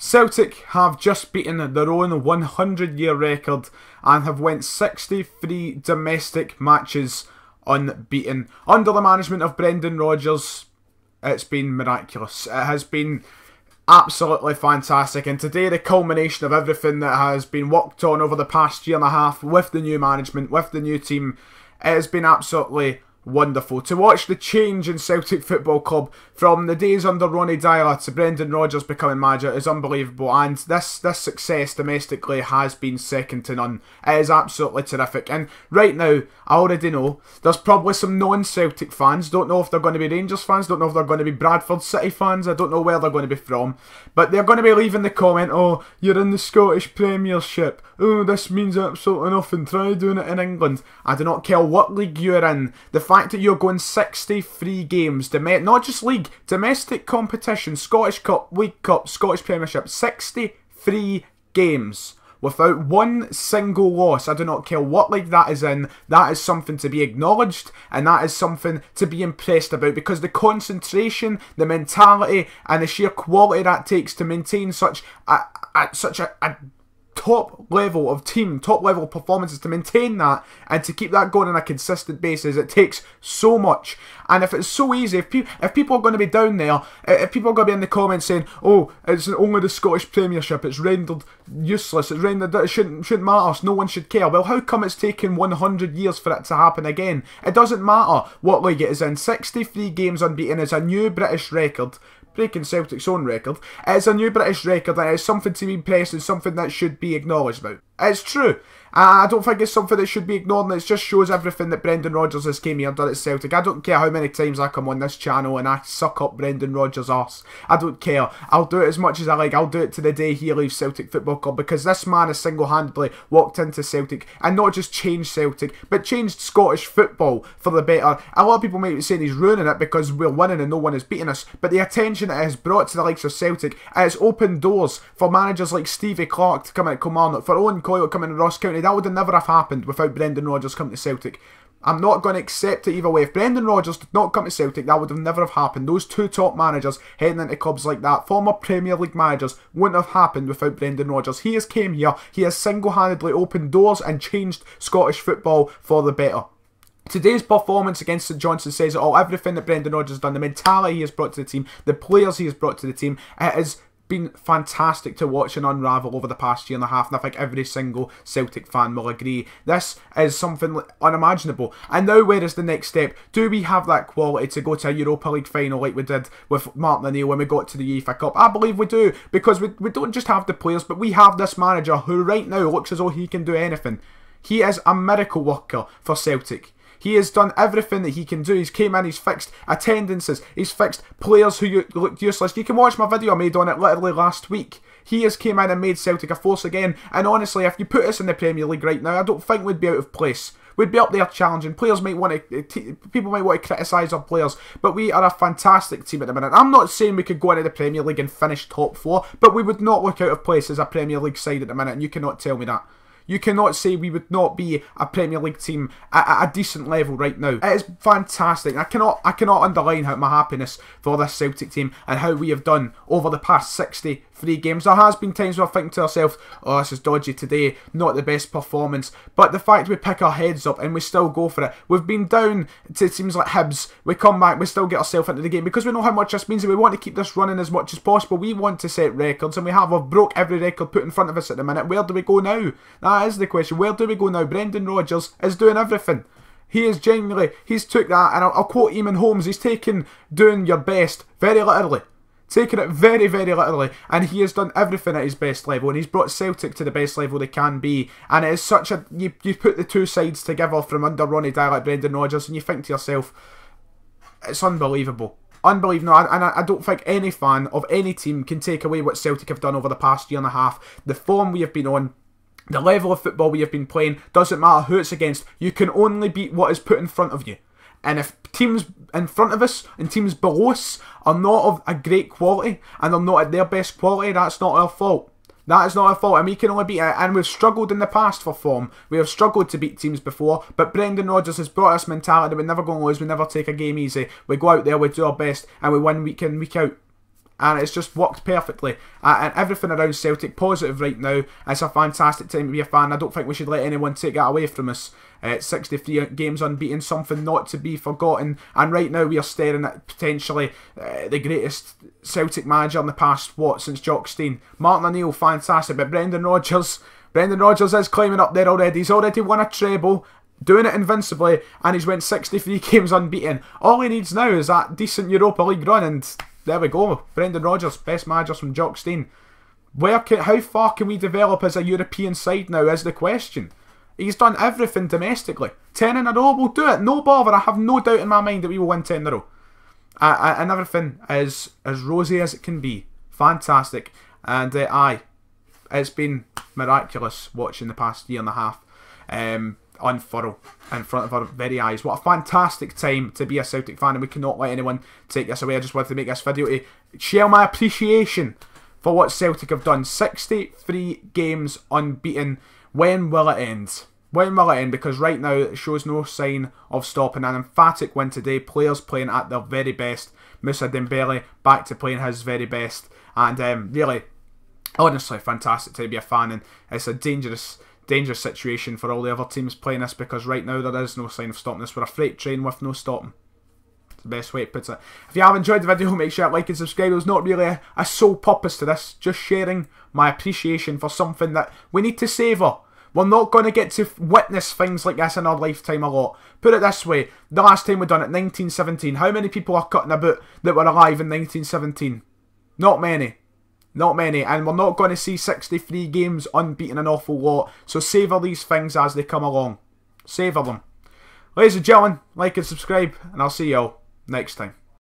Celtic have just beaten their own 100-year record and have went 63 domestic matches unbeaten. Under the management of Brendan Rodgers, it's been miraculous. It has been absolutely fantastic, and today the culmination of everything that has been worked on over the past year and a half with the new management, with the new team, it has been absolutely wonderful. To watch the change in Celtic Football Club from the days under Ronnie Dyer to Brendan Rodgers becoming manager is unbelievable, and this success domestically has been second to none. It is absolutely terrific, and right now I already know there's probably some non-Celtic fans. Don't know if they're going to be Rangers fans, don't know if they're going to be Bradford City fans, I don't know where they're going to be from, but they're going to be leaving the comment, oh, you're in the Scottish Premiership, oh, this means absolutely nothing, try doing it in England. I do not care what league you're in. The fact that you're going 63 games, not just league, domestic competition, Scottish Cup, League Cup, Scottish Premiership, 63 games without one single loss. I do not care what league that is in. That is something to be acknowledged, and that is something to be impressed about, because the concentration, the mentality, and the sheer quality that takes to maintain such a top level of team, top level performances, to maintain that and to keep that going on a consistent basis, it takes so much. And if it's so easy, if people are going to be down there, if people are going to be in the comments saying, oh, it's only the Scottish Premiership, it's rendered useless, it's rendered, it shouldn't matter, no one should care. Well, how come it's taken 100 years for it to happen again? It doesn't matter what league it is in. 63 games unbeaten is a new British record, breaking Celtic's own record. It's a new British record, and it's something to be impressed and something that should be acknowledged about. It's true. I don't think it's something that should be ignored, and it just shows everything that Brendan Rodgers has came here and done at Celtic. I don't care how many times I come on this channel and I suck up Brendan Rodgers' arse. I don't care. I'll do it as much as I like. I'll do it to the day he leaves Celtic Football Club, because this man has single-handedly walked into Celtic and not just changed Celtic, but changed Scottish football for the better. A lot of people might be saying he's ruining it because we're winning and no one is beating us, but the attention it has brought to the likes of Celtic, it has opened doors for managers like Stevie Clarke to come in at Kilmarnock, for Owen Coyle to come in at Ross County. That would have never have happened without Brendan Rodgers coming to Celtic. I'm not going to accept it either way. If Brendan Rodgers did not come to Celtic, that would have never have happened. Those two top managers heading into clubs like that, former Premier League managers, wouldn't have happened without Brendan Rodgers. He has came here, he has single-handedly opened doors and changed Scottish football for the better. Today's performance against St Johnstone says it all. Everything that Brendan Rodgers has done, the mentality he has brought to the team, the players he has brought to the team, it has been fantastic to watch and unravel over the past year and a half, and I think every single Celtic fan will agree. This is something unimaginable. And now, where is the next step? Do we have that quality to go to a Europa League final like we did with Martin O'Neill when we got to the UEFA Cup? I believe we do, because we don't just have the players, but we have this manager who right now looks as though he can do anything. He is a miracle worker for Celtic. He has done everything that he can do. He's came in, he's fixed attendances, he's fixed players who looked useless. You can watch my video I made on it literally last week. He has came in and made Celtic a force again, and honestly, if you put us in the Premier League right now, I don't think we'd be out of place. We'd be up there challenging. Players might want to, people might want to criticise our players, but we are a fantastic team at the minute. I'm not saying we could go into the Premier League and finish top 4, but we would not look out of place as a Premier League side at the minute, and you cannot tell me that. You cannot say we would not be a Premier League team at a decent level right now. It is fantastic. I cannot underline my happiness for this Celtic team and how we have done over the past 63 games. There has been times where I think to ourselves, oh, this is dodgy today, not the best performance. But the fact we pick our heads up and we still go for it. We've been down to teams like Hibs. We come back, we still get ourselves into the game because we know how much this means, and we want to keep this running as much as possible. We want to set records, and we have. We've broke every record put in front of us at the minute. Where do we go now? That is the question. Where do we go now? Brendan Rodgers is doing everything. He is genuinely, he's took that, and I'll quote Eamon Holmes, he's taken doing your best very literally. Taking it very, very literally, and he has done everything at his best level, and he's brought Celtic to the best level they can be. And it is such a, you put the two sides together from under Ronnie Dyer like Brendan Rodgers, and you think to yourself, it's unbelievable. Unbelievable. And I don't think any fan of any team can take away what Celtic have done over the past year and a half. The form we have been on, the level of football we have been playing, doesn't matter who it's against. You can only beat what is put in front of you. And if teams in front of us and teams below us are not of a great quality and they're not at their best quality, that's not our fault. That is not our fault, and we can only beat it. And we've struggled in the past for form. We have struggled to beat teams before, but Brendan Rodgers has brought us mentality. We're never going to lose, we never take a game easy. We go out there, we do our best, and we win week in, week out. And it's just worked perfectly. And everything around Celtic positive right now. It's a fantastic time to be a fan. I don't think we should let anyone take that away from us. 63 games unbeaten, something not to be forgotten. And right now we are staring at potentially the greatest Celtic manager in the past, since Jock Stein. Martin O'Neill, fantastic. But Brendan Rodgers is climbing up there already. He's already won a treble, doing it invincibly, and he's went 63 games unbeaten. All he needs now is that decent Europa League run, and there we go. Brendan Rodgers, best managers from Jock Stein. How far can we develop as a European side now is the question. He's done everything domestically. 10 in a row, we'll do it. No bother. I have no doubt in my mind that we will win 10 in a row. And everything is as rosy as it can be. Fantastic. And it's been miraculous watching the past year and a half unfurl in front of our very eyes. What a fantastic time to be a Celtic fan, and we cannot let anyone take this away. I just wanted to make this video to share my appreciation for what Celtic have done. 63 games unbeaten. When will it end? When will it end? Because right now it shows no sign of stopping. An emphatic win today. Players playing at their very best. Moussa Dembele back to playing his very best. And really, honestly, fantastic to be a fan. And it's a dangerous situation for all the other teams playing this, because right now there is no sign of stopping this. We're a freight train with no stopping. It's the best way to put it. If you have enjoyed the video, make sure to like and subscribe. There's not really a sole purpose to this. Just sharing my appreciation for something that we need to savour. We're not going to get to witness things like this in our lifetime a lot. Put it this way, the last time we done it, 1917. How many people are cutting about that were alive in 1917? Not many. Not many. And we're not going to see 63 games unbeaten an awful lot. So savour these things as they come along. Savour them. Ladies and gentlemen, like and subscribe, and I'll see you all next time.